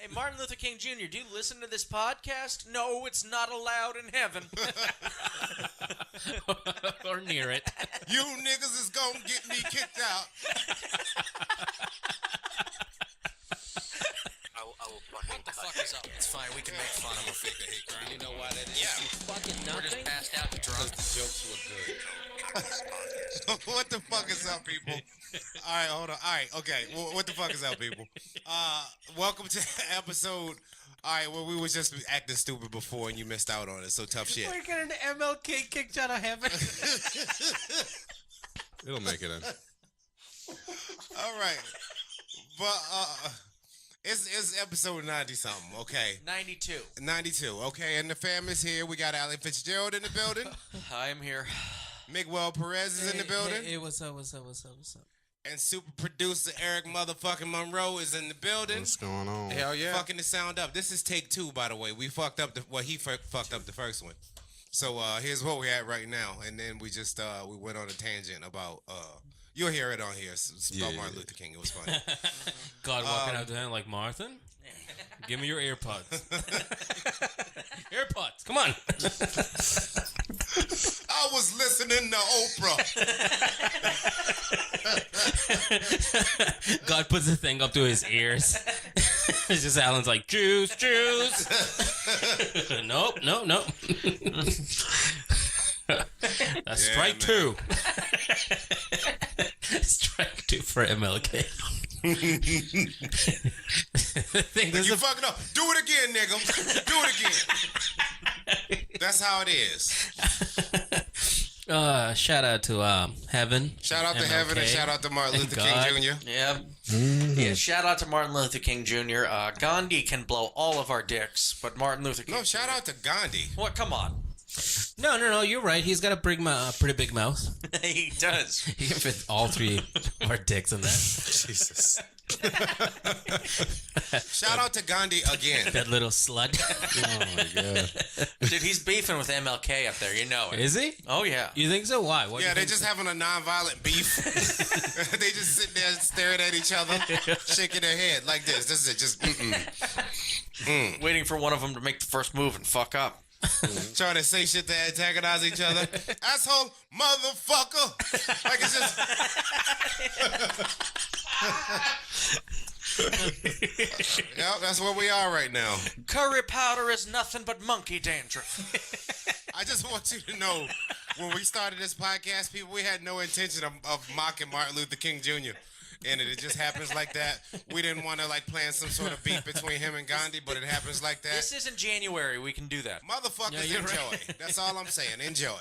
Hey, Martin Luther King Jr., do you listen to this podcast? No, it's not allowed in heaven. Or near it. You niggas is gonna get me kicked out. I will fucking What the fuck is up? It's fine. We can make fun of him. hate crime. You know why that is? Yeah. Fucking We're just nothing. passed out and drunk. The jokes were good. What the fuck is up, people? All right, hold on. All right, okay. What the fuck is up, people? Welcome to episode. All right, well, we was just acting stupid before and you missed out on it. So tough shit. We're getting MLK kicked out of heaven. It'll make it in. All right, but it's episode 90 something. Okay, 92. 92. Okay, and the fam is here. We got Alan Fitzgerald in the building. I'm here. Miguel Perez is in the building. Hey, what's up? And super producer Eric motherfucking Monroe is in the building. What's going on? Hell yeah. Fucking the sound up. This is take 2, by the way. We fucked up he fucked up the first one. So here's what we're at right now. And then we just we went on a tangent about you'll hear it on here. It's about Martin Luther King. It was funny. God walking out to him like, Martin, give me your AirPods. AirPods, come on. I was listening to Oprah. God puts the thing up to his ears. It's just Alan's like, juice. Nope. That's strike 2. Strike 2 for MLK. You fucking up. Do it again, nigga. Do it again. That's how it is. Shout out to Heaven. Shout out to MLK, Heaven and shout out to Martin Luther King God. Jr. Yeah. Yeah, shout out to Martin Luther King Jr. Gandhi can blow all of our dicks, but Martin Luther King No, shout out to Gandhi. What? Come on. No, you're right. He's got a pretty big mouth. He does. He can fit all 3 of our dicks in that. Jesus. Shout out to Gandhi again. That little slut. Oh my god. Dude, he's beefing with MLK up there. You know it. Is he? Oh, yeah. You think so? Why? What do Yeah, you they're think just having a non-violent beef. They just sitting there staring at each other, shaking their head like this. This is it. Just Waiting for one of them to make the first move and fuck up. trying to say shit to antagonize each other. Asshole, motherfucker. Like it's just. Yep, that's where we are right now. Curry powder is nothing but monkey dandruff. I just want you to know, when we started this podcast, people, we had no intention of mocking Martin Luther King Jr. And it just happens like that. We didn't want to plan some sort of beef between him and Gandhi, but it happens like that. This isn't January. We can do that. Motherfuckers, you're enjoy. right. That's all I'm saying. Enjoy.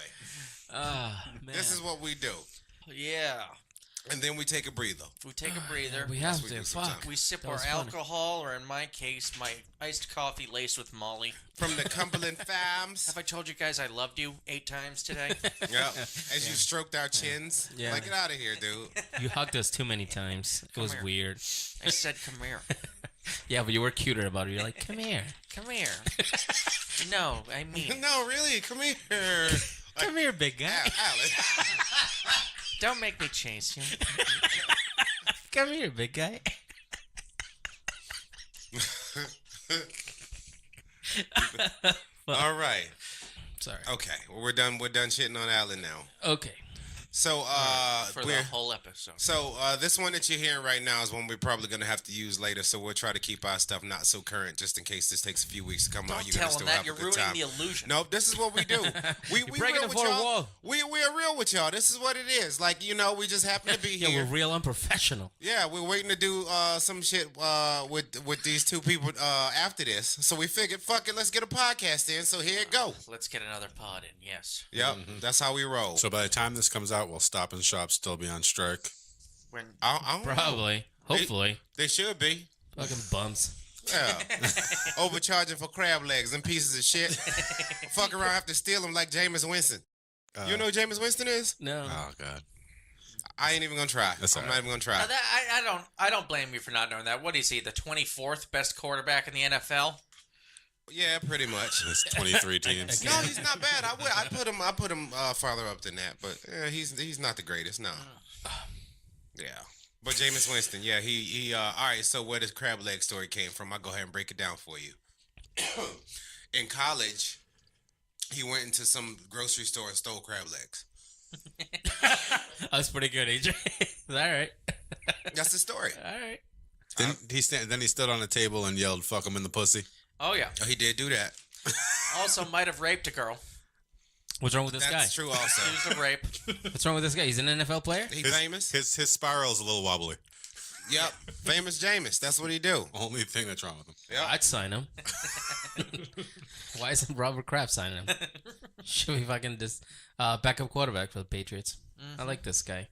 Man. This is what we do. Yeah. And then we take a breather. We take a breather. We have we to. do Fuck. sometimes. We sip That our was funny. alcohol, or in my case, my iced coffee laced with Molly. From the Cumberland Farms. Have I told you guys I loved you 8 times today? Yep. As you stroked our chins. Yeah. Like, get out of here, dude. You hugged us too many times. It was here. weird. I said, come here. Yeah, but you were cuter about it. You're like, come here. Come here. No, I mean, No, really. Come here. Come here, big guy. Alex. don't make me chase you. Come here, big guy. All right. Sorry. Okay. Well, we're done shitting on Alan now. Okay. So, For the we're... whole episode. So, this one that you're hearing right now is one we're probably going to have to use later, so we'll try to keep our stuff not so current, just in case this takes a few weeks to come out. Don't You're tell gonna him still that. have You're a good ruining time. the illusion. Nope, this is what we do. We breaking real the with fourth y'all. wall. We are real with y'all. This is what it is. Like, you know, we just happen to be Yeah, here. we're real unprofessional. Yeah, we're waiting to do some shit with these 2 people after this. So we figured, fuck it, let's get a podcast in. So here it go. Let's get another pod in, yes. Yep, that's how we roll. So by the time this comes out, will Stop and Shop still be on strike? When I don't know. Probably. Hopefully. They should be. Fucking bums. Yeah. Overcharging for crab legs and pieces of shit. Fuck around, have to steal them like Jameis Winston. You know who Jameis Winston is? No. Oh god. I ain't even gonna try. That's I'm all not right. even gonna try. I don't blame you for not knowing that. What is he? The 24th best quarterback in the NFL? Yeah, pretty much. It's 23 teams. No, he's not bad. I put him farther up than that, but he's not the greatest. No. Yeah. But Jameis Winston, yeah, he all right, so where this crab leg story came from, I'll go ahead and break it down for you. In college, he went into some grocery store and stole crab legs. That's pretty good, AJ. All right. That's the story. All right. Then he stood on a table and yelled, "Fuck him in the pussy." Oh yeah. Oh, he did do that. Also, might have raped a girl. What's wrong with this That's guy? true also. Used a rape. What's wrong with this guy? He's an NFL player? He famous? His spiral's a little wobbly. Yep. Famous Jameis. That's what he do. Only thing that's wrong with him. Yep. I'd sign him. Why isn't Robert Kraft signing him? Should be fucking just backup quarterback for the Patriots. I like this guy.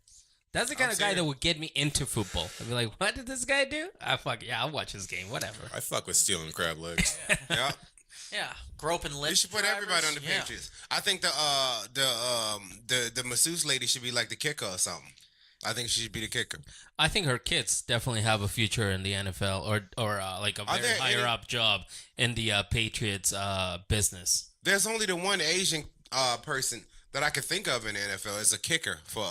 That's the kind of guy that would get me into football. I'd be like, what did this guy do? I'll watch his game. Whatever. I fuck with stealing crab legs. Yep. Yeah, groping lips. You should put everybody on the Patriots. I think the masseuse lady should be like the kicker or something. I think she should be the kicker. I think her kids definitely have a future in the NFL or like a very higher up job in the Patriots business. There's only the one Asian person that I could think of in the NFL as a kicker for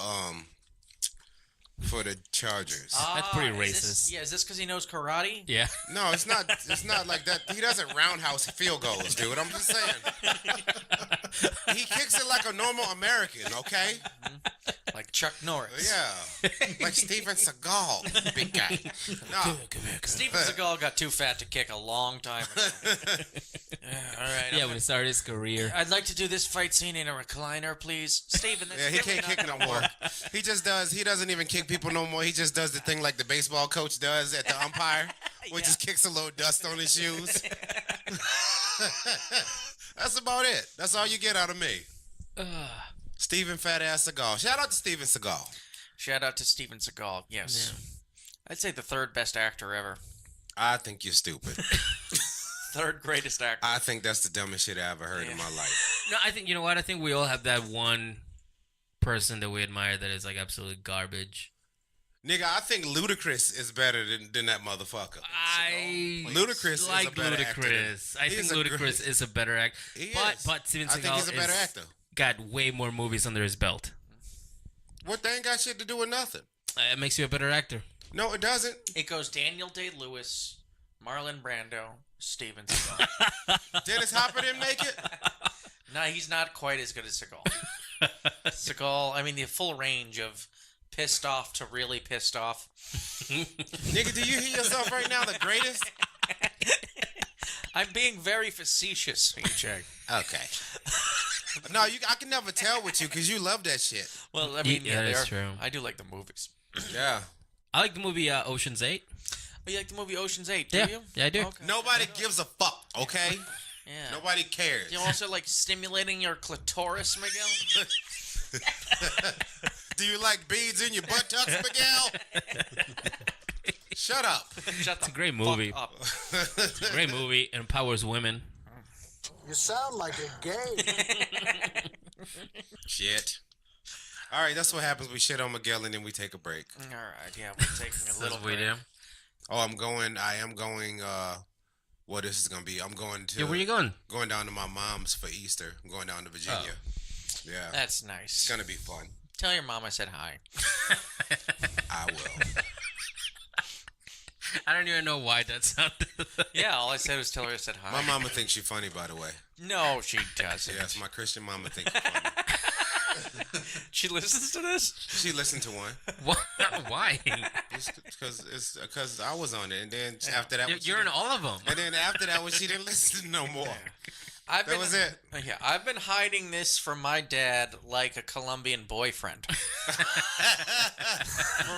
the Chargers. That's pretty Is racist. this because he knows karate? Yeah. No, it's not. It's not like that. He doesn't roundhouse field goals, dude. I'm just saying. He kicks it like a normal American, okay? Like Chuck Norris. Yeah, like Steven Seagal, big guy. No, Steven Seagal got too fat to kick a long time ago. All right. Yeah, when he started his career. I'd like to do this fight scene in a recliner, please. Steven, that's yeah, he really can't not kick no gonna more. work. He just does. He doesn't even kick people no more. He just does the thing like the baseball coach does at the umpire, which just kicks a little dust on his shoes. That's about it. That's all you get out of me. Steven Fat Ass Seagal. Shout out to Steven Seagal. Shout out to Steven Seagal. Yes. Yeah. I'd say the third best actor ever. I think you're stupid. Third greatest actor. I think that's the dumbest shit I ever heard in my life. No, I think, you know what? I think we all have that one person that we admire that is like absolute garbage. Nigga, I think Ludacris is better than that motherfucker. Ludacris like is a better Ludacris. actor. I think Ludacris is a better actor. He But is. Steven I think he's a Seagal better actor. got way more movies under his belt. What, they ain't got shit to do with nothing. It makes you a better actor. No, it doesn't. It goes Daniel Day-Lewis, Marlon Brando, Steven Seagal. Dennis Hopper didn't make it? No, he's not quite as good as Seagal. Seagal, I mean, the full range of pissed off to really pissed off. Nigga, do you hear yourself right now? The greatest? I'm being very facetious, EJ. Okay. No, I can never tell with you because you love that shit. Well, I mean, Yeah, that's they are- true. I do like the movies. Yeah. I like the movie Ocean's 8. Oh, you like the movie Ocean's 8, do Yeah. you? Yeah, I do. Okay. Nobody gives a fuck, okay? Yeah. Nobody cares. You also like stimulating your clitoris, Miguel? Do you like beads in your buttocks, Miguel? Shut up. Shut the a great movie. fuck up. It's a great movie. It empowers women. You sound like a gay. Shit. All right, that's what happens. We shit on Miguel and then we take a break. All right, yeah, we're taking a little break. Oh, I am going, what this is going to be. I'm going to. Yeah, where you going? Going down to my mom's for Easter. I'm going down to Virginia. Yeah. That's It's nice. going to be fun. Tell your mom I said hi. I will. I don't even know why that sounded. Yeah, all I said was tell her I said hi. My mama thinks you're funny, by the way. No, she doesn't. Yes, my Christian mama thinks you're funny. She listens to this? She listened to one. Why? Because I was on it, and then after that, You're in all of them. and then after that, when she didn't listen no more. That was it. Yeah, I've been hiding this from my dad like a Colombian boyfriend. For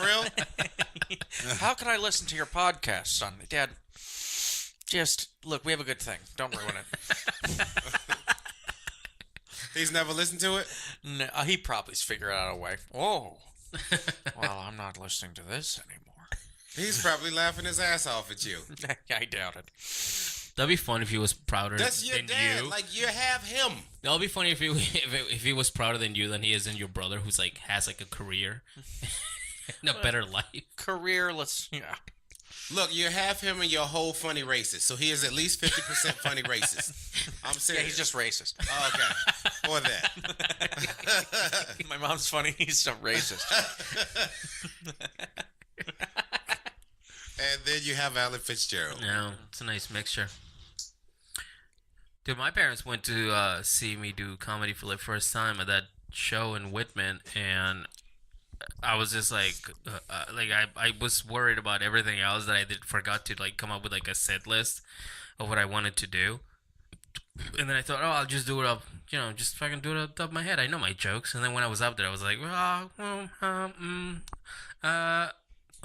real? How can I listen to your podcast, son? Dad, just look, we have a good thing. Don't ruin it. He's never listened to it? No, he probably's figured out a way. Oh, well, I'm not listening to this anymore. He's probably laughing his ass off at you. I doubt it. That'd be fun if he was prouder That's your than dad. you. Like, you have him. That'll be funny if he was prouder than you than he is in your brother, who's like has like a career and a better life. Career, yeah. Look, you have him and your whole funny racist. So he is at least 50% funny racist. I'm Yeah, serious. he's just racist. Oh, okay. Or that. My mom's funny. He's a racist. And then you have Alan Fitzgerald. No, it's a nice mixture. Dude, my parents went to see me do comedy for the first time at that show in Whitman, and I was just like I was worried about everything else that I forgot to like come up with like a set list of what I wanted to do. And then I thought, I'll just do it up, just fucking do it up top of my head. I know my jokes. And then when I was up there, I was like, I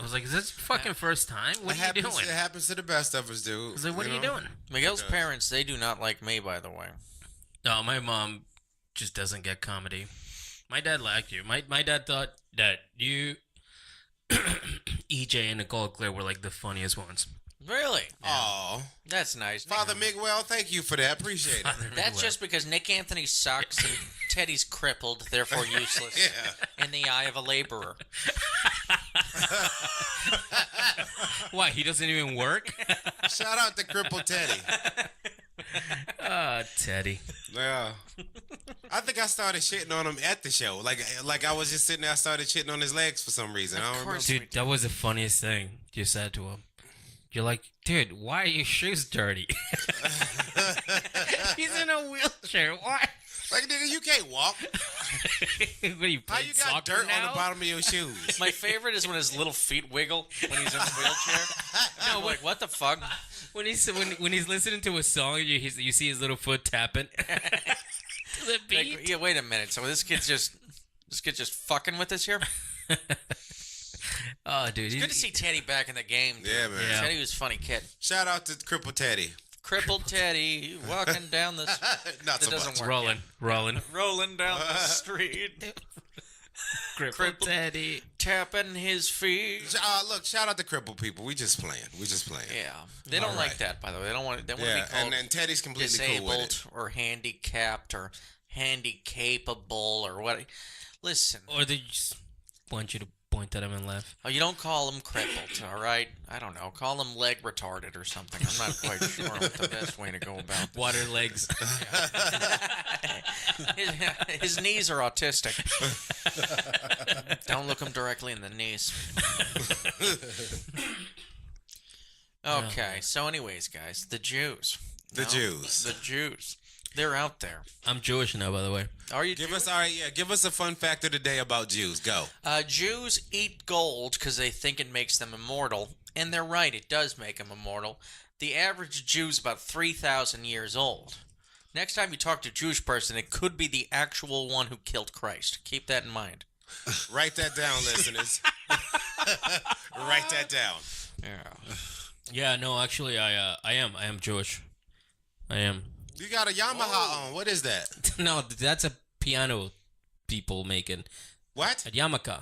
was like, is this your fucking first time? What are you doing? It happens to the best of us, dude. I was like, what are you doing? Miguel's parents, they do not like me, by the way. No, my mom just doesn't get comedy. My dad liked you. My dad thought that you, EJ and Nicole Claire were like the funniest ones. Really? Oh, that's nice. Father Miguel, thank you for that. Appreciate it. That's just because Nick Anthony sucks and Teddy's crippled, therefore useless. Yeah. In the eye of a laborer. Why? He doesn't even work? Shout out to Cripple Teddy. Teddy. Yeah. I think I started shitting on him at the show. Like I was just sitting there, I started shitting on his legs for some reason. I don't remember. Dude, that was the funniest thing you said to him. You're like, dude, why are your shoes dirty? He's in a wheelchair. Why? Like, nigga, you can't walk. What are you How you got dirt now? on the bottom of your shoes? My favorite is when his little feet wiggle when he's in the wheelchair. No, like, what the fuck? When he's listening to a song, you see his little foot tapping. To the beat. Like, yeah, wait a minute. So this kid's just fucking with us here? Oh, dude. It's good to see Teddy back in the game. Dude. Yeah, man. Yeah. Teddy was a funny kid. Shout out to Cripple Teddy. Crippled Teddy walking down the Not so doesn't much. work. Rolling. Rolling down the street. Crippled Teddy. Tapping his feet. Look, shout out to Cripple people. We just playing. Yeah. They don't like that, by the way. They don't want to be called and Teddy's completely disabled cool with it. or handicapped or handicapable or what. Listen. Or they just want you to point at him and laugh. Oh, you don't call them crippled, all right? I don't know. Call them leg retarded or something. I'm not quite sure what the best way to go about this. Water legs. His knees are autistic. Don't look him directly in the knees. Okay, so anyways, guys, the Jews. The Jews. The Jews. They're out there. I'm Jewish now, by the way. Are you Give Jewish? us give us a fun fact of the day about Jews. Go. Jews eat gold because they think it makes them immortal, and they're right, it does make them immortal. The average Jew's about 3,000 years old. Next time you talk to a Jewish person, it could be the actual one who killed Christ. Keep that in mind. Write that down, listeners. Write that down. Yeah. Yeah, no, actually, I am Jewish. I am. You got a Yamaha on. What is that? No, that's a piano people making What? at Yamaka.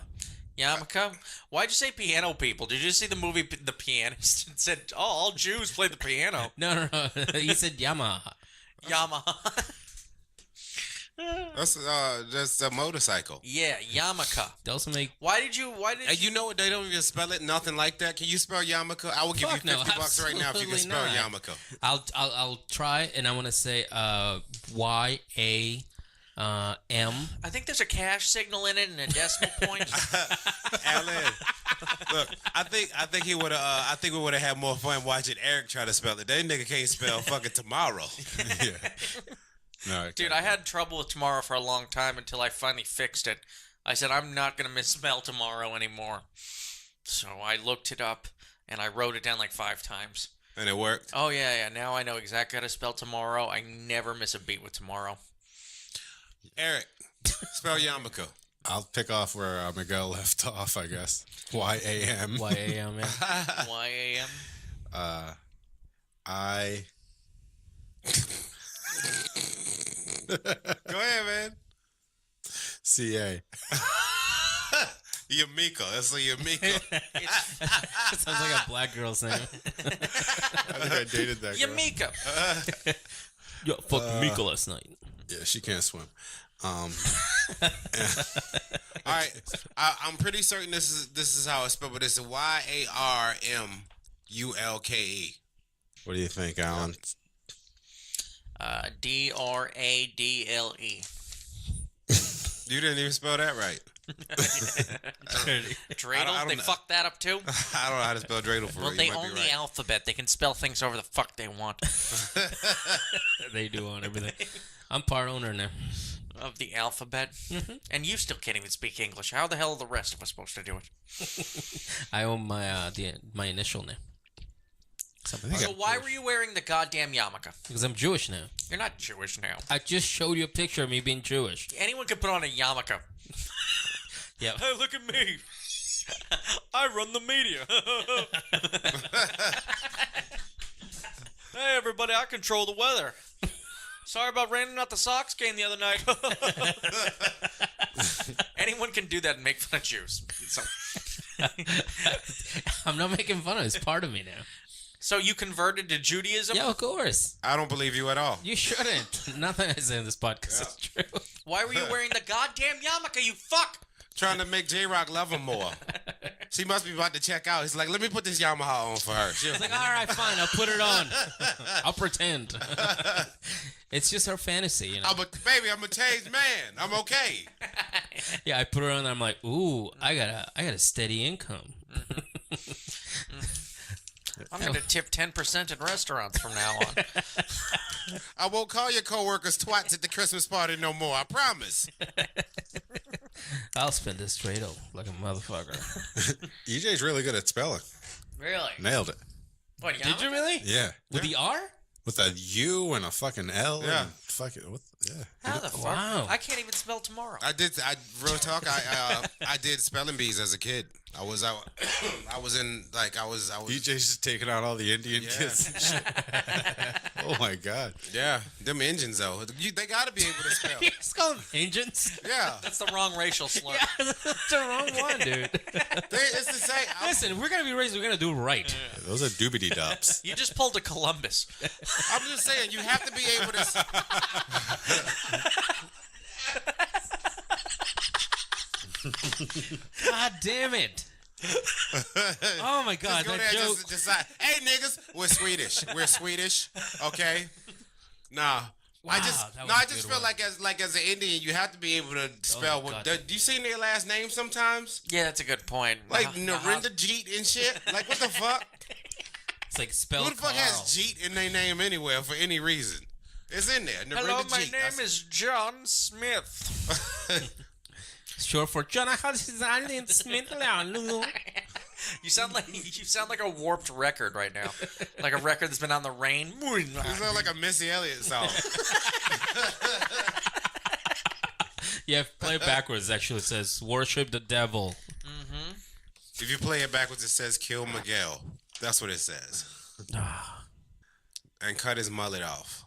Yarmulke? Why'd you say piano people? Did you see the movie The Pianist? It said, oh, all Jews play the piano. No. He said Yamaha. Yamaha. That's a motorcycle. Yeah, Yarmulke. They also make. Why did you... And you know what? They don't even spell it. Nothing like that. Can you spell yarmulke? I will give Fuck you no, $50 right now if you can absolutely spell not. yarmulke. I'll try, and I want to say YAM. I think there's a cash signal in it and a decimal point. Alan, look, I think he would have. I think we would have had more fun watching Eric try to spell it. That nigga can't spell fucking tomorrow. Yeah. No, Dude, I had trouble with tomorrow for a long time until I finally fixed it. I said, I'm not going to misspell tomorrow anymore. So I looked it up, and I wrote it down like 5 times. And it worked. Oh, yeah. Now I know exactly how to spell tomorrow. I never miss a beat with tomorrow. Eric, spell yarmulke. I'll pick off where Miguel left off, I guess. YAM. YAM, yeah. YAM. I. Go ahead, man. CA. Yamika. That's a Yamika. Sounds like a black girl's name. I think I dated that girl. Yamika. Yo, fuck Mika last night. Yeah, she can't swim. All right, I'm pretty certain this is how it's spelled, but it's YARMULKE. What do you think, Alan? DRADLE. You didn't even spell that right. Dreidel, they fucked that up too? I don't know how to spell dreidel for Well, you. they You might own be the alphabet. They can spell things over the fuck they want. They do own everything. I'm part owner now. Of the alphabet. Mm-hmm. And you still can't even speak English. How the hell are the rest of us supposed to do it? I own my my initial now. So why were you wearing the goddamn yarmulke? Because I'm Jewish now. You're not Jewish now. I just showed you a picture of me being Jewish. Anyone can put on a yarmulke. Yeah. Hey, look at me. I run the media. Hey, everybody, I control the weather. Sorry about raining out the Sox game the other night. Anyone can do that and make fun of Jews. So, I'm not making fun of it. It's part of me now. so you converted to Judaism? Yeah, of course. I don't believe you at all. You shouldn't. Nothing I say in this podcast is true. Why were you wearing the goddamn yarmulke, you fuck? Trying to make J-Rock love him more. She must be about to check out. He's like, let me put this Yamaha on for her. It's like, all right, fine. I'll put it on. I'll pretend. It's just her fantasy, you know. Baby, I'm a changed man. I'm okay. Yeah, I put her on. And I'm like, ooh, I got a steady income. I'm going to tip 10% in restaurants from now on. I won't call your coworkers twats at the Christmas party no more. I promise. I'll spend this dreidel like a motherfucker. EJ's really good at spelling. Really? Nailed it. What, Did you really? Yeah. With the R? With a U and a fucking L. Yeah. And fucking, yeah. How the fuck? Wow. I can't even spell tomorrow. Real talk, I did spelling bees as a kid. I was EJ's just taking out all the Indian kids and shit. Oh my God. yeah, them engines though. They gotta be able to spell. It's called engines. Yeah. That's the wrong racial slur. That's the wrong one, dude. It's the same. Listen, if we're going to be raised, we're going to do right. Those are doobity dubs. You just pulled a Columbus. I'm just saying, you have to be able to. God damn it. Oh my God, Just go that there, joke. just decide. Hey niggas, we're Swedish. We're Swedish. Okay. Nah. I just that was a good feel one. like as an Indian, you have to be able to spell. God. Do you see their last name sometimes? Yeah, that's a good point. Like How- Narinda Jeet and shit. Like what the fuck? It's like spell Who the fuck Carl. has Jeet in their name anywhere for any reason? It's in there. Narinda Hello, my Jeet. name is John Smith. Short for John Smith. You sound like a warped record right now, like a record that's been on the rain. It sounds like a Missy Elliott song. Yeah, if you play it backwards, actually it says worship the devil. If you play it backwards, it says kill Miguel. That's what it says. And cut his mullet off.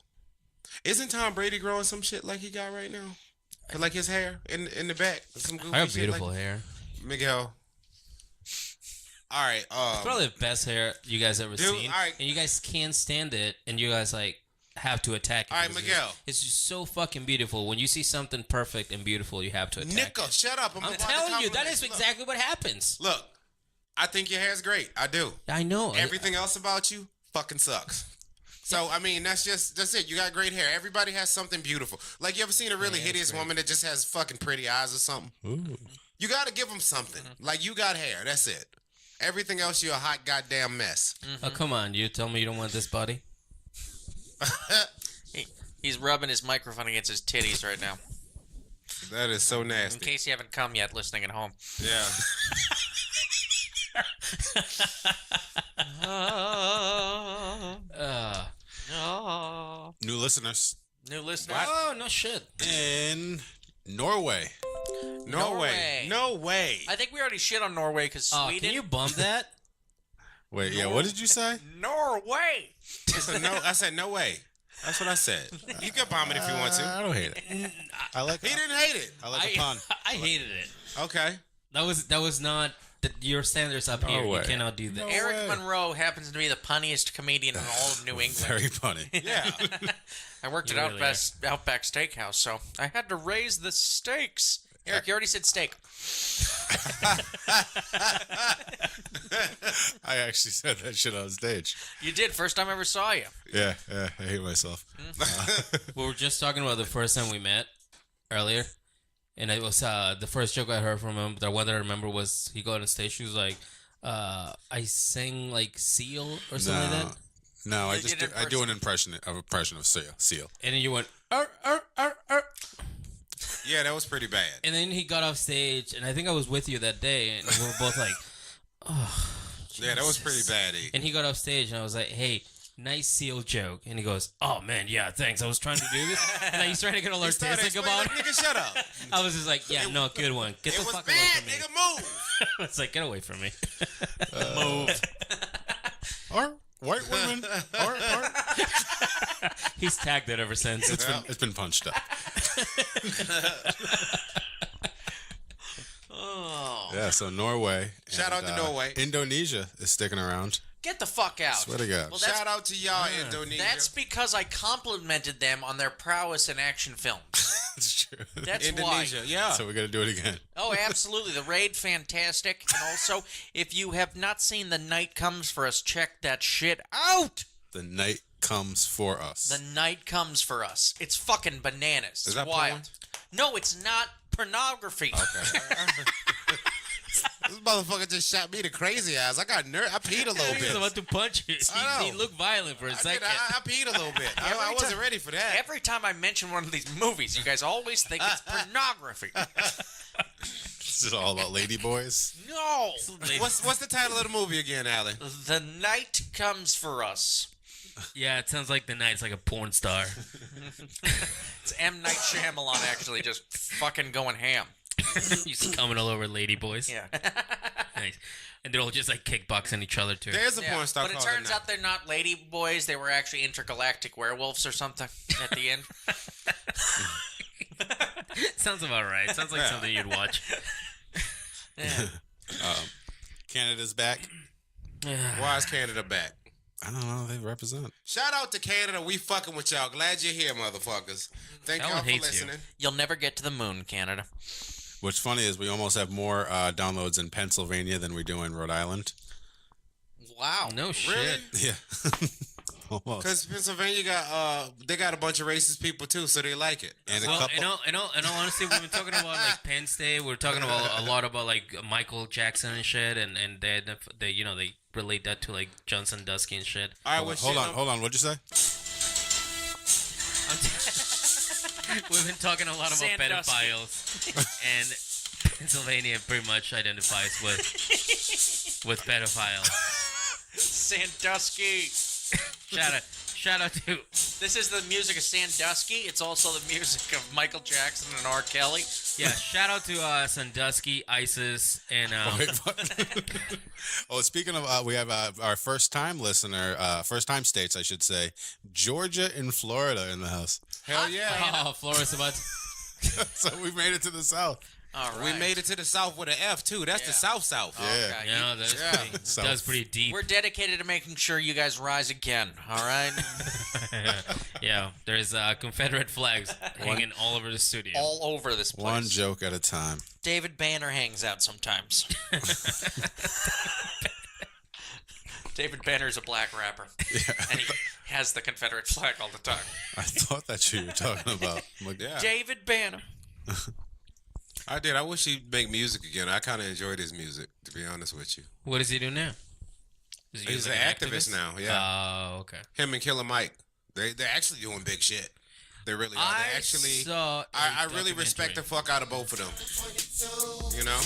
Isn't Tom Brady growing some shit like he got right now? Like his hair in the back. Some goofy I have shit beautiful like hair. Miguel. All right. Probably the best hair you guys ever Dude, seen. all right. And you guys can't stand it, and you guys like have to attack it. All right, because Miguel. It's just so fucking beautiful. When you see something perfect and beautiful, you have to attack Nico, it. shut up. I'm about to telling you, that compliment is Look, exactly what happens. Look, I think your hair's great. I do. I know. Everything else about you fucking sucks. So, I mean, that's it. You got great hair. Everybody has something beautiful. Like, you ever seen a really hideous woman that just has fucking pretty eyes or something? Ooh. You got to give them something. Like, you got hair. That's it. Everything else, you're a hot goddamn mess. Oh, come on. You tell me you don't want this body? He's rubbing his microphone against his titties right now. That is so In nasty. case you haven't come yet, listening at home. Yeah. New listeners New listeners. Oh, no shit. in Norway. Norway. No way. I think we already shit on Norway because Oh, Sweden. can you bump that? Wait, yeah, what did you say? Norway. I said no way. That's what I said. You can bomb it if you want to. I don't hate it. I like He didn't hate it. I like a pun. I hated it. Okay. That was not your standards up here. way. You cannot do that. No Eric way. Monroe happens to be the punniest comedian in all of New England. Very funny. Yeah. I worked You at really Outback Steakhouse, so I had to raise the stakes. Eric, you already said steak. I actually said that shit on stage. You did. First time I ever saw you. Yeah, I hate myself. We were just talking about the first time we met earlier, And it was the first joke I heard from him. The one that I remember was he got on stage. He was like, "I sang like Seal or something like that." No, You did I do an impression of Seal. And then you went, Yeah, that was pretty bad. and then he got off stage, and I think I was with you that day, and we were both like, "Oh." Yeah, that was pretty bad. And he got off stage, and I was like, "Hey, nice Seal joke." And he goes, "Oh man, yeah, thanks. I was trying to do this." And he's trying to get all artistic about it. Nigga, shut up. I was just like, "Yeah, no, good one. Get It the was fuck away bad, from me." nigga. Move. It's like, get away from me. Move. Or white women. or He's tagged it ever since. it's been punched up. Oh. Yeah, so Norway. Shout out to Norway. Indonesia is sticking around. Get the fuck out. Swear to God. Well, that's, Shout out to y'all, Indonesia. that's because I complimented them on their prowess in action films. It's true. That's Indonesia, why. yeah. So we got to do it again. Oh, absolutely. The Raid, fantastic. And also, if you have not seen The Night Comes For Us, check that shit out. The night comes for us. The Night Comes For Us. It's fucking bananas. Is that it's wild. porn? No, it's not pornography. Okay. This motherfucker just shot me the crazy ass. I got nerve. I peed a little He was bit. about to punch you. I know. He looked violent for a I second. peed a little bit. I Every wasn't time- ready for that. Every time I mention one of these movies, you guys always think it's pornography. This is all about lady boys. No. What's the title of the movie again, Allie? The Night Comes For Us. Yeah, it sounds like the night's like a porn star. It's M. Night Shyamalan actually just fucking going ham. He's coming all over lady boys. Yeah. Nice. And they're all just like kickboxing each other too. There's a Yeah, porn star but it called turns The out they're not lady boys. They were actually intergalactic werewolves or something at the end. Sounds about right. Sounds like something you'd watch. Yeah. Canada's back. Why is Canada back? I don't know. They represent. Shout out to Canada. We fucking with y'all. Glad you're here, motherfuckers. Thank That y'all one for hates you. listening. You'll never get to the moon, Canada. What's funny is we almost have more downloads in Pennsylvania than we do in Rhode Island. Wow. No shit. Really? Yeah. Almost. Because Pennsylvania got they got a bunch of racist people too, so they like it. And a Well, couple. in all honesty, we've been talking about like Penn State. We're talking about a lot about like Michael Jackson and shit, and they you know they relate that to like Johnson Dusky and shit. All right, Hold on. What'd you say? We've been talking a lot about Sandusky. pedophiles, and Pennsylvania pretty much identifies with pedophiles. Sandusky. Shout out to This is the music of Sandusky. It's also the music of Michael Jackson and R. Kelly. shout out to Sandusky, ISIS, and Wait, what? Oh, speaking of, we have our first-time listener, first-time states, I should say, Georgia and Florida in the house. Hell yeah. oh, Florida's about to, So we made it to the south. All right. We made it to the south with an F too. That's the Yeah. South. Yeah. Okay. you know that's pretty deep. We're dedicated to making sure you guys rise again. All right. Yeah, there's Confederate flags hanging all over the studio. All over this place. One joke at a time. David Banner hangs out sometimes. David Banner's a black rapper, and he has the Confederate flag all the time. I thought that's who you were talking about. I'm like, Yeah. David Banner. I did. I wish he'd make music again. I kind of enjoyed his music, to be honest with you. What does he do now? Is he He's an like activist now. Yeah. Oh, okay. Him and Killer Mike. They're actually doing big shit. They really are. They actually. saw. I really respect the fuck out of both of them. You know.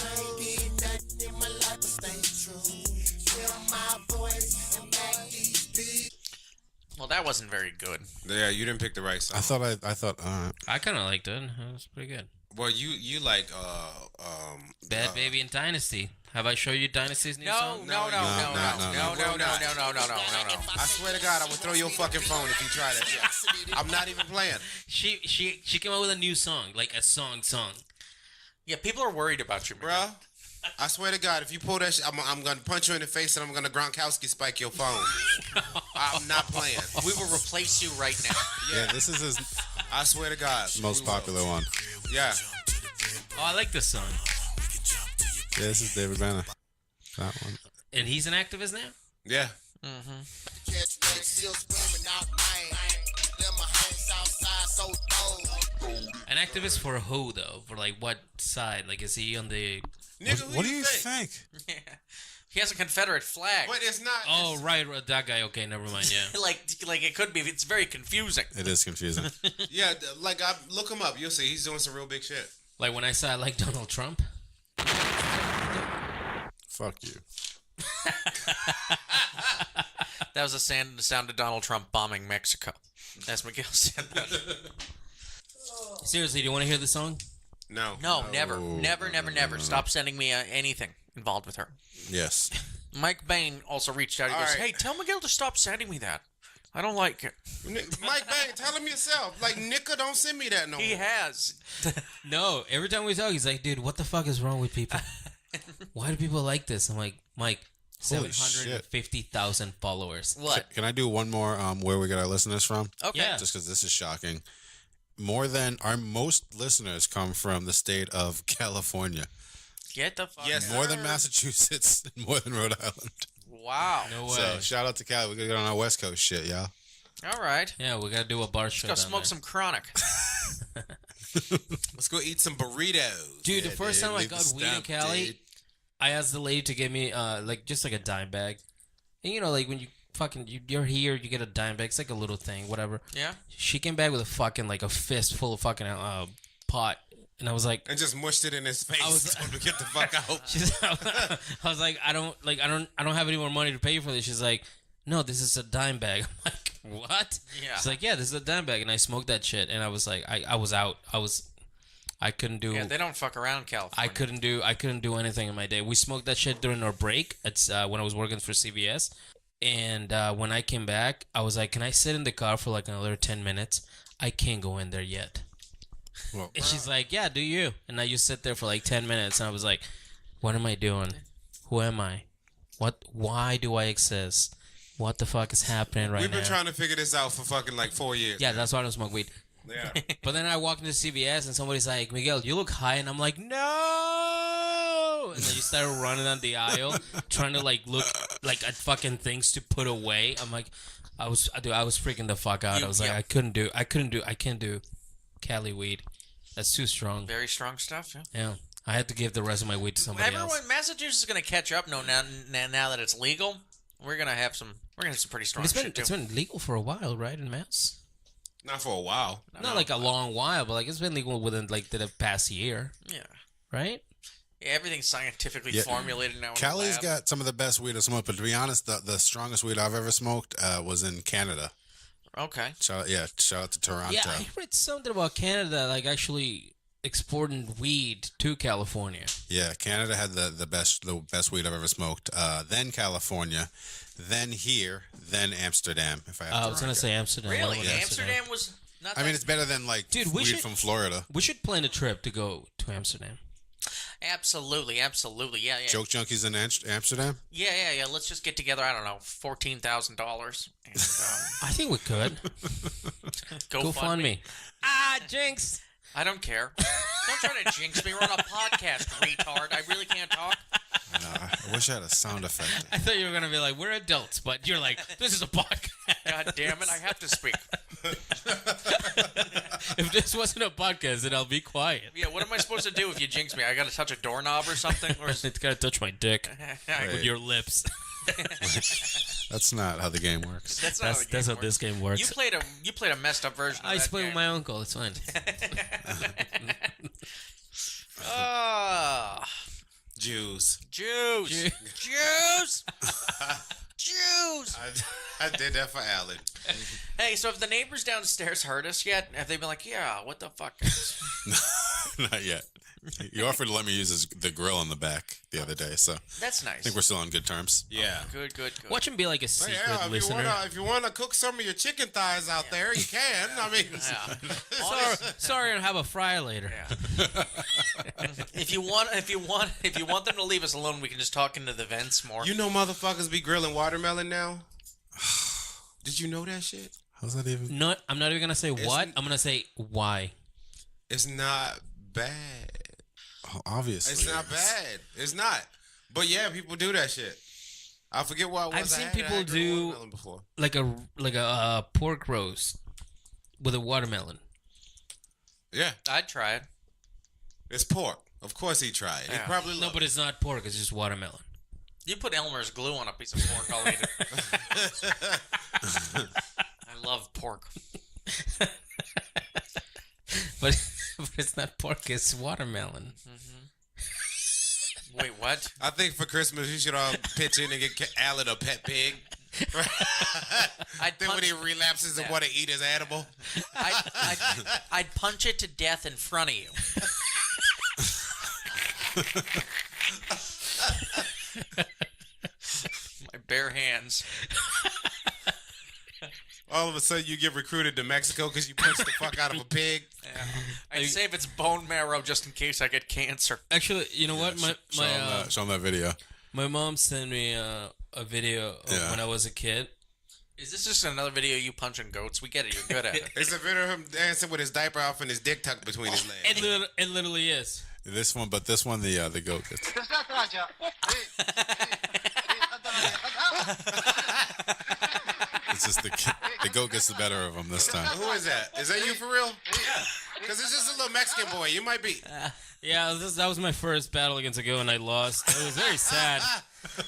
Well, that wasn't very good. Yeah, you didn't pick the right song. I thought, I kind of liked it. It was pretty good. Well, you like Bad Baby and Dynasty. Have I showed you Dynasty's new No, song? no. I swear to God, I would throw your fucking phone if you try that shit. I'm not even playing. She came out with a new song, like a song. Yeah, people are worried about you, Bruh, I swear to God, if you pull that shit, I'm going to punch you in the face and I'm going to Gronkowski spike your phone. I'm not playing. We will replace you right now. yeah, this is his I swear to God. most popular one. Yeah. Oh, I like this song. Yeah, this is David Banner. That one. And he's an activist now? Yeah. An activist for who though? For like what side? Like is he on the? Nigga, who What do you think? Yeah. He has a Confederate flag. But it's not. Oh right, that guy. Okay, never mind. Yeah. like it could be. It's very confusing. It is confusing. Yeah, like I look him up. You'll see he's doing some real big shit. Like when I said I like Donald Trump. Fuck you. That was the sound of Donald Trump bombing Mexico. As Miguel said that. Seriously, do you want to hear the song? No. No, never. Stop sending me anything involved with her. Yes. Mike Bain also reached out. He All goes, right. "Hey, tell Miguel to stop sending me that. I don't like it." Mike Bang, tell him yourself. Like, Nika, don't send me that no more. He has. No. Every time we talk, he's like, "Dude, what the fuck is wrong with people? Why do people like this?" I'm like, "Mike, Holy 750,000 followers." What? Can I do one more where we get our listeners from? Okay. Yeah. Just because this is shocking. More than our most listeners come from the state of California. Get the fuck Yes, out. More than Massachusetts and more than Rhode Island. Wow. No way. So shout out to Cali. We gotta get on our West Coast shit, y'all. All right. Yeah, we gotta do a bar show. Let's go down smoke there. some chronic. Let's go eat some burritos. Dude, the first time I leave the got weed in stamp, Cali, dude. I asked the lady to give me like just like a dime bag. And you know, like when you fucking you're here, you get a dime bag. It's like a little thing, whatever. Yeah. She came back with a fucking like a fist full of fucking pot, and I was like, And just mushed it in his face. I was- told him to get the fuck out. I was like, I don't have any more money to pay for this. She's like, no, this is a dime bag. I'm like, what? Yeah. She's like, yeah, this is a dime bag, and I smoked that shit, and I was like, I was out. I couldn't do. Yeah, they don't fuck around in California. I couldn't do anything in my day. We smoked that shit during our break. It's when I was working for CVS, and when I came back, I was like, "Can I sit in the car for like another 10 minutes? I can't go in there yet." Well, And she's like, "Yeah, do you?" And I just sit there for like 10 minutes, and I was like, "What am I doing? Who am I? What? Why do I exist? What the fuck is happening right We've been now?" trying to figure this out for fucking like 4 years. Yeah, that's why I don't smoke weed. Yeah. But then I walked into CVS and somebody's like, "Miguel, you look high," and I'm like, "No!" And then you started running down the aisle, trying to like look like at fucking things to put away. I'm like, I was freaking the fuck out. I was like, yeah. I can't do Cali weed. That's too strong. Very strong stuff. Yeah. Yeah, I had to give the rest of my weed to somebody else. Massachusetts is gonna catch up. No, now that it's legal, we're gonna have some pretty strong It's shit too. been legal for a while, right, in Mass? Not for a while. Not like a long while, but like it's been legal within like the past year, Yeah. right? Yeah, everything's scientifically Yeah. formulated now. in the Cali's lab. got some of the best weed I've smoked, but to be honest, the strongest weed I've ever smoked was in Canada. Okay. Shout out to Toronto. Yeah, I read something about Canada, like actually exporting weed to California. Yeah, Canada had the best weed I've ever smoked. Then California, then here, then Amsterdam. If I have I to was gonna rank it. say Amsterdam. I Really? love Amsterdam was not. I mean, that- it's better than like Dude, we weed should- from Florida. We should plan a trip to go to Amsterdam. absolutely. Yeah. Joke junkies in Amsterdam. Yeah. Let's just get together. I don't know, $14,000. And, I think we could. go Go fund me. Ah, jinx! I don't care. Don't try to jinx me. We're on a podcast, retard. I really can't talk. I wish I had a sound effect. I thought you were gonna be like, we're adults, but you're like, this is a podcast. God damn it! I have to speak. If this wasn't a podcast, then I'll be quiet. Yeah. What am I supposed to do if you jinx me? I got to touch a doorknob or something, or is It's gotta touch my dick it? with your lips. That's not how the game works. That's not That's how works. this game works. You played a messed up version. I of that split with game. my uncle. It's fine. Ah, Jews. Jews. Jews. Jews. I did that for Alan. Hey, so have the neighbors downstairs heard us yet? Have they been like, yeah, what the fuck? Not yet. You offered to let me use the grill in the back the other day, so I That's nice. think we're still on good terms. Yeah. Good. Watch him be like a But secret yeah, listener. if you wanna cook some of your chicken thighs out there, you can. I mean, Yeah. Sorry, I'll have a fry later. Yeah. if you want them to leave us alone, we can just talk into the vents more. you know motherfuckers be grilling watermelon now. Did you know that shit? How's that even? No, I'm not even gonna say what. I'm gonna say why. It's not bad. Oh, obviously, It's not bad. It's not. But yeah, people do that shit. I forget what it was. I've seen I had people grilled do- watermelon before. Like a pork roast with a watermelon. Yeah, I'd try it. it's pork. Of course he tried. He Yeah. probably No, loved but it's not pork. It's just watermelon. You put Elmer's glue on a piece of pork, I'll eat it. I love pork. But it's not pork. It's watermelon. Wait, what? I think for Christmas you should all pitch in and get Alan a pet pig. I'd Then when punch, he relapses and want to eat his animal. I'd punch it to death in front of you. My bare hands. All of a sudden you get recruited to Mexico because you punched the fuck out of a pig. Yeah. I'd save its bone marrow just in case I get cancer. Actually, you know what? Show him that video. My mom sent me a video of when I was a kid. Is this just another video of you punching goats? We get it. You're good at it. It's a video of him dancing with his diaper off and his dick tucked between his legs. It literally is. This one, the goat gets. It's just the goat gets the better of him this time. Who is that? Is that you for real? Yeah. Because it's just a little Mexican boy. You might be. Yeah, that was my first battle against a goat, and I lost. It was very sad.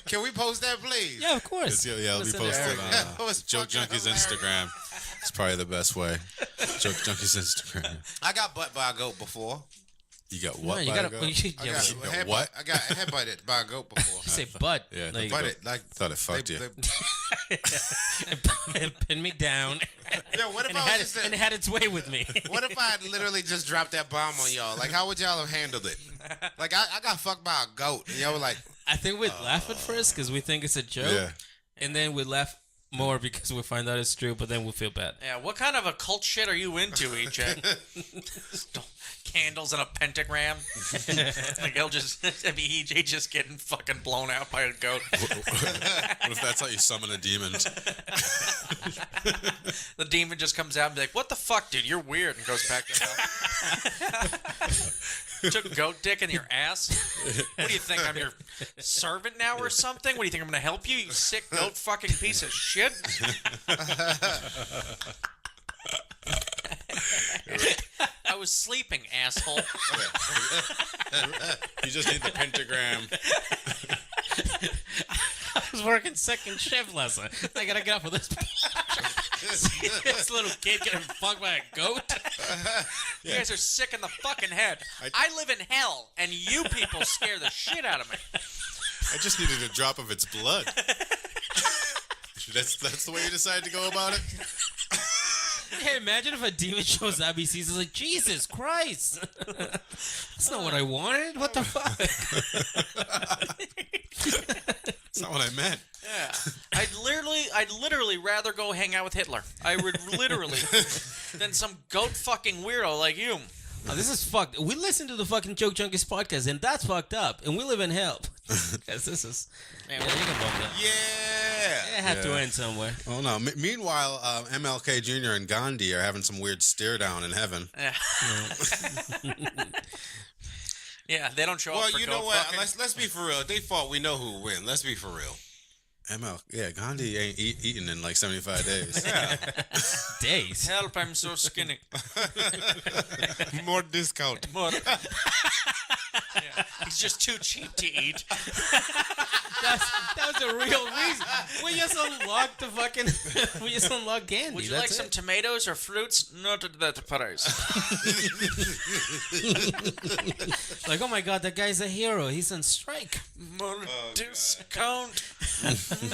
Can we post that, please? Yeah, of course. Yeah, it'll be Listen, posted That on was Joke fucking Junkies hilarious. Instagram. It's probably the best way. Joke Junkies Instagram. I got butt by a goat before. You got No, what? you by gotta. a goat? I got You got headbutt- what? I got headbutted by a goat before. You say butt. Yeah, like, But it like Thought it fucked you. it pinned me down. Yo, what if and, I it was had, just and it had its way with me. what if I had literally just dropped that bomb on y'all? Like, how would y'all have handled it? Like, I got fucked by a goat, and y'all were like, I think we'd laugh at first because we think it's a joke, Yeah. and then we laugh more because we find out it's true, but then we feel bad. Yeah, what kind of occult shit are you into, EJ? Candles and a pentagram? Like he'll just, EJ just getting fucking blown out by a goat. What if that's how you summon a demon? The demon just comes out and be like, "What the fuck, dude? You're weird," and goes back to hell. Took goat dick in your ass? What do you think? I'm your servant now or something? What do you think? I'm gonna help you? You sick goat fucking piece of shit. I was sleeping, asshole. You just need the pentagram. I was working second shift last night. I gotta get up for this. This little kid getting fucked by a goat. You guys are sick in the fucking head. I live in hell, and you people scare the shit out of me. I just needed a drop of its blood. That's the way you decided to go about it? Hey, imagine if a demon shows up, he sees us like, Jesus Christ. That's not what I wanted. What the fuck? That's not what I meant. Yeah. I'd literally rather go hang out with Hitler. I would literally than some goat fucking weirdo like you. Oh, this is fucked. We listen to the fucking Joke Junkies podcast, and that's fucked up. And we live in hell. Because this is... Man, Yeah, you can bump that. yeah. It had to Yeah. end somewhere. Oh no! Meanwhile, MLK Jr. and Gandhi are having some weird stare down in heaven. Yeah. Yeah, they don't show Well, up for you goat know what? fucking. Let's be for real. If they fought, we know who would win. Let's be for real. Gandhi ain't eaten in like 75 days. Days. Help, I'm so skinny. More discount. More. Yeah, he's just too cheap to eat. That was a real reason. We just unlocked the fucking... we just unlocked Gandhi. Would you That's like some it. tomatoes or fruits? Not at that price. Like, oh my god, that guy's a hero. He's on strike. More discount.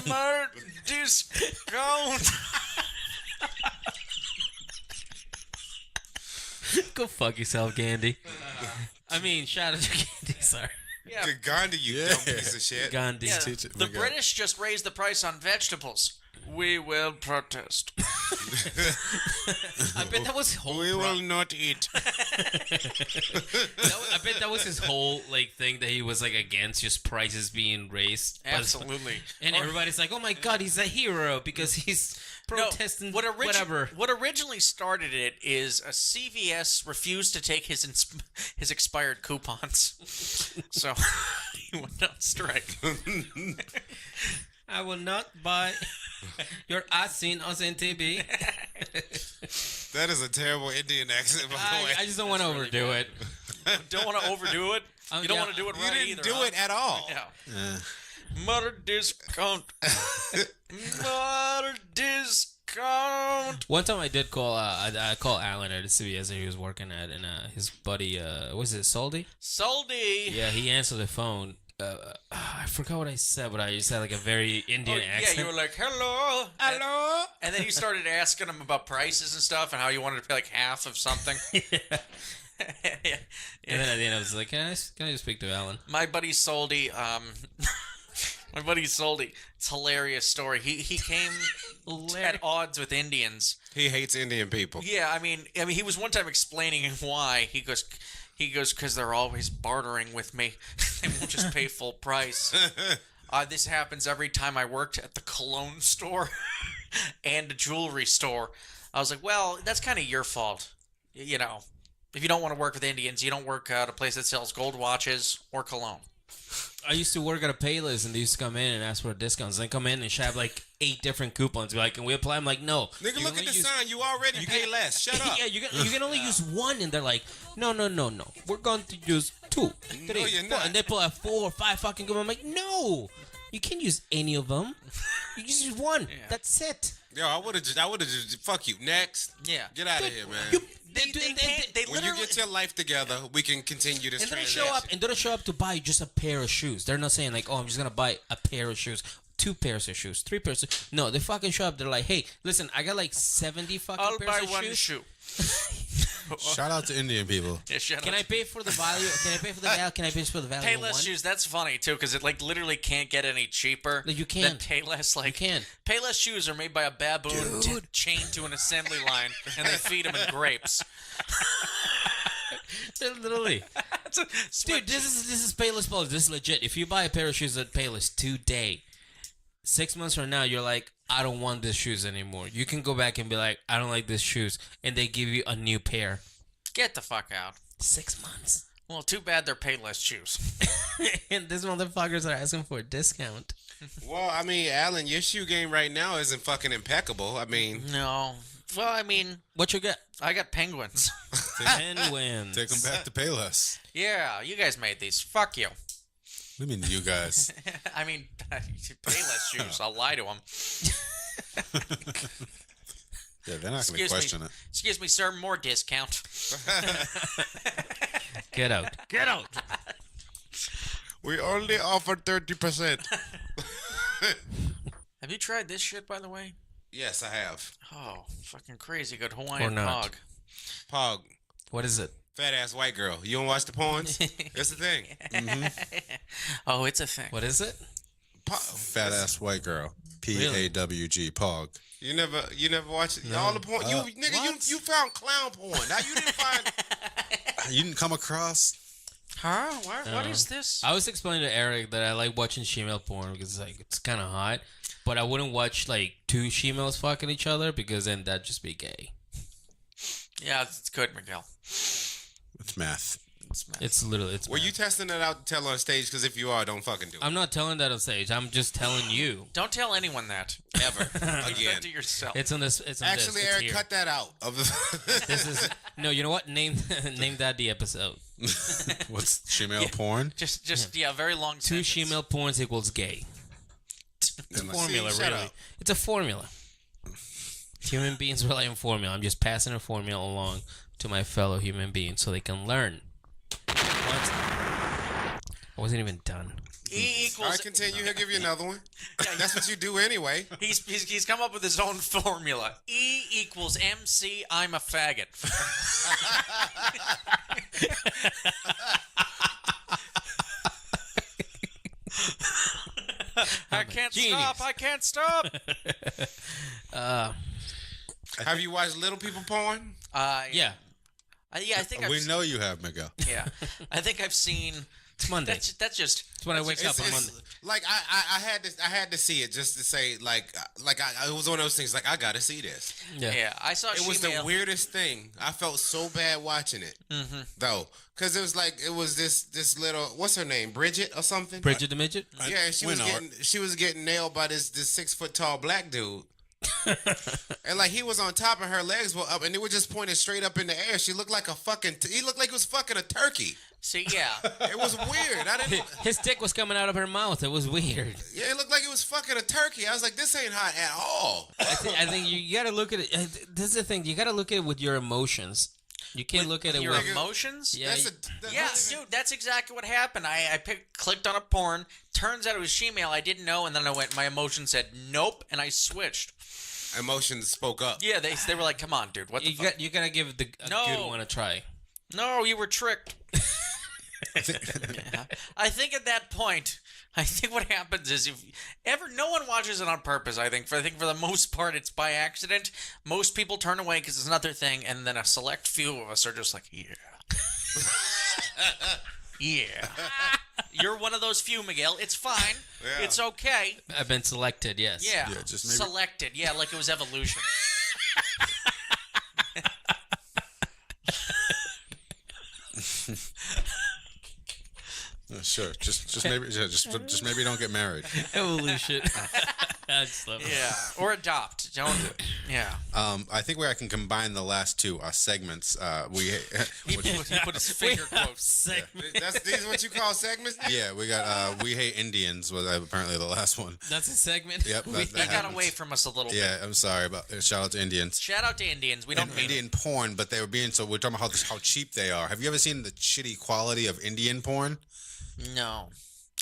More discount. Go fuck yourself, Gandhi. I mean, shout out to Gandhi, sorry. Yeah, Good Gandhi, you dumb piece of shit. Gandhi. yeah. Teach it, The my God. British just raised the price on vegetables. We will protest. I bet that was his whole... We will not eat. I bet that was his whole like thing that he was like against just prices being raised. Absolutely. And everybody's like, "Oh my god, he's a hero because he's protesting whatever." What originally started it is a CVS refused to take his expired coupons, so he went on strike. I will not buy your Asin on TV. That is a terrible Indian accent, by the way. I just don't want to overdo it. Don't want to overdo it. You don't yeah. want to do it You right didn't either. do huh? it at all. Yeah. Mother discount. Mother discount. One time I did call. I called Alan at the CBS that he was working at, and his buddy, was it Soldy? Soldy. Yeah, he answered the phone. I forgot what I said, but I just had like a very Indian accent. Yeah, you were like, hello. Hello? And then you started asking him about prices and stuff and how you wanted to pay like half of something. Yeah. And then at the end, I was like, "Can I just speak to Alan?" My buddy Soldy, my buddy Soldy, it's a hilarious story. He came at odds with Indians. He hates Indian people. Yeah, I mean, he was one time explaining why. He goes, because they're always bartering with me. They won't just pay full price. This happens every time I worked at the cologne store and a jewelry store. I was like, well, that's kind of your fault. You know, if you don't want to work with Indians, you don't work at a place that sells gold watches or cologne. I used to work at a Payless, and they used to come in and ask for discounts. They come in and shove like 8 different coupons. Be like, can we apply? I'm like, no. Nigga, You look can at the only sign. You already pay less. Shut up. Yeah, you can only use one, and they're like, no. We're going to use 2, 3, you're 4, not. and they pull out 4 or 5 fucking coupons. I'm like, no, you can't use any of them. You just use one. That's it. Yo, I would have just, fuck you. Next. Yeah. Get out of here, man. They When you get your life together, we can continue this And then they transaction. show up, and they don't show up to buy just a pair of shoes. They're not saying like, "Oh, I'm just gonna buy a pair of shoes, 2 pairs of shoes, 3 pairs." No, they fucking show up. They're like, "Hey, listen, I got like 70 fucking I'll pairs buy of one shoes. shoe. Shout out to Indian people. Yeah, shut Can up. I pay for the value? Can I pay for the value? Can I pay for the value of Payless one?" shoes, that's funny too, because it like literally can't get any cheaper Like, you than can't. Payless. Like You can't. Payless shoes are made by a baboon chained to an assembly line, and they feed him in grapes. Literally, dude, this is Payless policy. This is legit. If you buy a pair of shoes at Payless today, 6 months from now, you're like, I don't want these shoes anymore. You can go back and be like, I don't like these shoes, and they give you a new pair. Get the fuck out. 6 months. Well, too bad they're Payless shoes. And these motherfuckers are asking for a discount. Well, I mean, Alan, your shoe game right now isn't fucking impeccable. I mean, No. Well, I mean, What you got? I got penguins. Penguins. Take them back to Payless. Yeah, you guys made these. Fuck you. What do you mean, you guys? I mean, Payless shoes. I'll lie to them. Yeah, they're not going to Excuse question me. it. Excuse me, sir. More discount. Get out. Get out. we only offer 30%. Have you tried this shit, by the way? Yes, I have. Oh, fucking crazy good Hawaiian Or not. pog. Pog, What is it? fat ass white girl. You don't watch the porns? That's the thing. Oh, it's a thing. What is it? Fat ass white girl. PAWG. Pog. You never watch it? All the porn. You found clown porn. Now you didn't find. You didn't come across? Huh? What is this? I was explaining to Eric that I like watching female porn because it's kind of hot, but I wouldn't watch like 2 females fucking each other because then that'd just be gay. Yeah, it's good, Miguel. It's math. It's literally. It's Were you testing it out to tell on stage? Because if you are, don't fucking do it. I'm not telling that on stage. I'm just telling you. Don't tell anyone that. Ever Keep again. that to yourself. It's on this. It's on Actually, this. It's Eric, here. cut that out. Of the This is no. You know what? Name that the episode. What's female porn? Just yeah, very long 2 sentence. female porns equals gay. It's a formula, shut really. up. It's a formula. Human beings rely on formula. I'm just passing a formula along to my fellow human beings so they can learn. What? I wasn't even done. E equals. All right, continue. He'll give you another one. That's what you do anyway. He's come up with his own formula. E equals MC. I'm a faggot. I can't Genius. stop. I can't stop. Have you watched little people porn? Yeah, Yeah, I think I've We know you have, Miguel. Yeah, I think I've seen. it's Monday. That's just. It's when I wake up on Monday. Like I had to see it just to say it was one of those things like I gotta see this. Yeah, I saw. It was the weirdest thing. I felt so bad watching it though, because it was this little, what's her name, Bridget or something? Bridget the midget. Yeah, and she we was know her. getting nailed by this 6 foot tall black dude. And like he was on top and her legs were up and they were just pointed straight up in the air. She looked like a fucking. He looked like he was fucking a turkey. See, yeah. It was weird. I didn't. His dick was coming out of her mouth. It was weird. Yeah, it looked like it was fucking a turkey. I was like, this ain't hot at all. I think you got to look at it. This is the thing. You got to look at it with your emotions. You can't look at it Your with emotions? Yeah, Dude, that's exactly what happened. I clicked on a porn. Turns out it was female. I didn't know, and then I went. My emotion said nope, and I switched. Emotions spoke up. Yeah, they were like, "Come on, dude, what the fuck?" You gotta give the a No. good one a try. No, you were tricked. Yeah. I think at that point, I think what happens is no one watches it on purpose. I think for the most part, it's by accident. Most people turn away because it's not their thing, and then a select few of us are just like, yeah, yeah. You're one of those few, Miguel. It's fine. Yeah. It's okay. I've been selected. Yes. Yeah, Yeah, just maybe- selected. Yeah, like it was evolution. Sure. Just maybe don't get married. Evolution. I just love it. Yeah, or adopt. Don't. Yeah. I think where I can combine the last two segments. He put his finger quotes. These what you call segments? Yeah, we got We Hate Indians was apparently the last one. That's a segment. Yep, He that got happens. away from us a little bit. Yeah, I'm sorry about shout out to Indians. Shout out to Indians. We don't And mean Indian porn, but they were being so. We're talking about how cheap they are. Have you ever seen the shitty quality of Indian porn? No.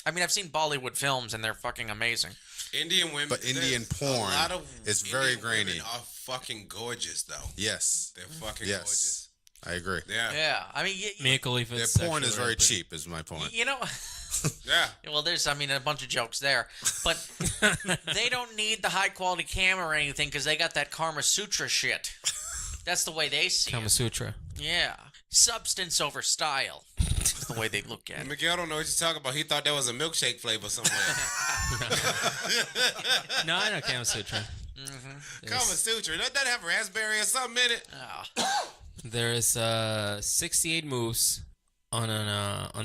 I mean, I've seen Bollywood films, and they're fucking amazing. Indian women. But Indian porn a lot of is very Indian grainy. women are fucking gorgeous, though. Yes. They're fucking Yes. gorgeous. I agree. Yeah. Yeah. I mean, Mia Khalifa. Their porn is very cheap, is my point. you know, Yeah. well, there's, a bunch of jokes there. But they don't need the high-quality camera or anything because they got that Karma Sutra shit. That's the way they see Kama it. Sutra. Yeah. Substance over style. That's the way they look at it. Miguel don't know what you're talking about. He thought there was a milkshake flavor somewhere. No, I know Kama Sutra. Kama Sutra. Doesn't that have raspberry or something in it? Oh. There is 68 moves on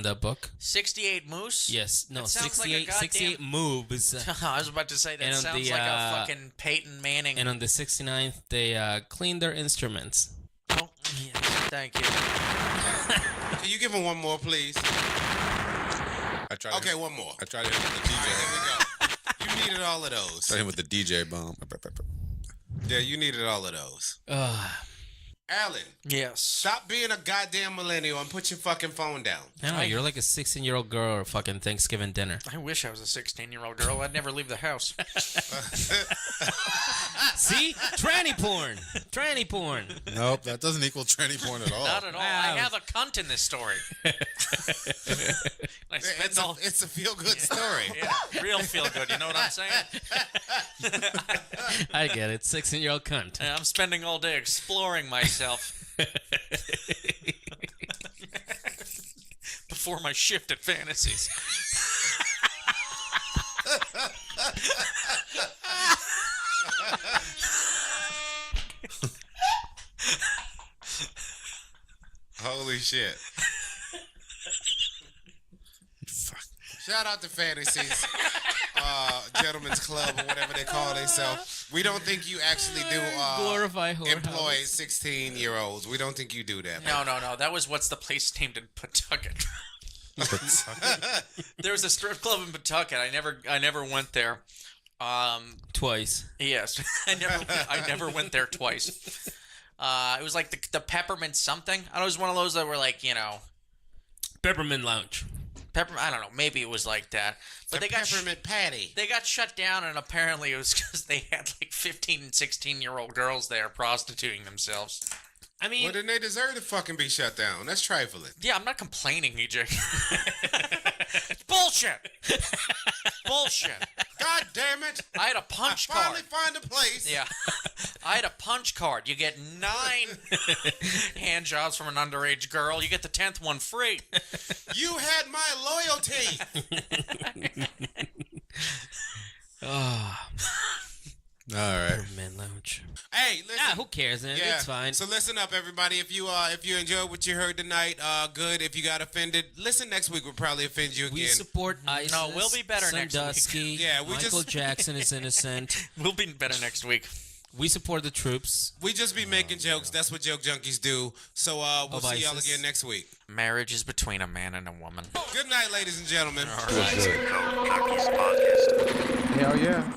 that book. 68 moose? Yes, no, That sounds like a 68 68 moves. I was about to say, that And on sounds the, like a fucking Peyton Manning. And on the 69th, they clean their instruments. Oh, yeah, thank you. Can you give him one more, please? I tried. Okay, one more. I tried to hit him with the DJ. Here we go. You needed all of those. Tried him with the DJ bomb. Yeah, you needed all of those. Alan, Yes. stop being a goddamn millennial and put your fucking phone down. I don't know, you're like a 16-year-old girl at fucking Thanksgiving dinner. I wish I was a 16-year-old girl. I'd never leave the house. See? Tranny porn. Tranny porn. Nope, that doesn't equal tranny porn at all. Not at all. I have a cunt in this story. I spent It's all... a feel-good story. Yeah, real feel good. You know what I'm saying? I get it. 16-year-old cunt. And I'm spending all day exploring myself before my shift at Fantasies. Holy shit. Fuck. Shout out to Fantasies, Gentlemen's Club, or whatever they call themselves. We don't think you actually do Glorify whorehouse. employ 16-year-olds. We don't think you do that. No. That was what's the place named in Pawtucket. There was a strip club in Pawtucket. I never went there. Twice. Yes, I never went there twice. It was like the peppermint something. I know it was one of those that were like, Peppermint Lounge. I don't know. Maybe it was like that. But they got peppermint patty. they got shut down, and apparently it was because they had like 15 and 16-year-old girls there prostituting themselves. I mean, Well, then they deserve to fucking be shut down. That's trifling. Yeah, I'm not complaining, EJ. It's bullshit. Bullshit. God damn it! I had a punch card. Finally find a place. Yeah. I had a punch card. You get 9 hand jobs from an underage girl. You get the 10th one free. You had my loyalty. All right. Man Lounge. Hey, listen. Ah, who cares, man? Yeah. It's fine. So listen up, everybody. If you enjoyed what you heard tonight, good. If you got offended, listen next week. We'll probably offend you again. We support ISIS. No, we'll be better next week. Sandusky. Yeah, we Michael just- Jackson is innocent. We'll be better next week. We support the troops. We just be making jokes. That's what Joke Junkies do. So we'll Of see y'all ISIS. again next week. Marriage is between a man and a woman. Good night, ladies and gentlemen. Hell yeah.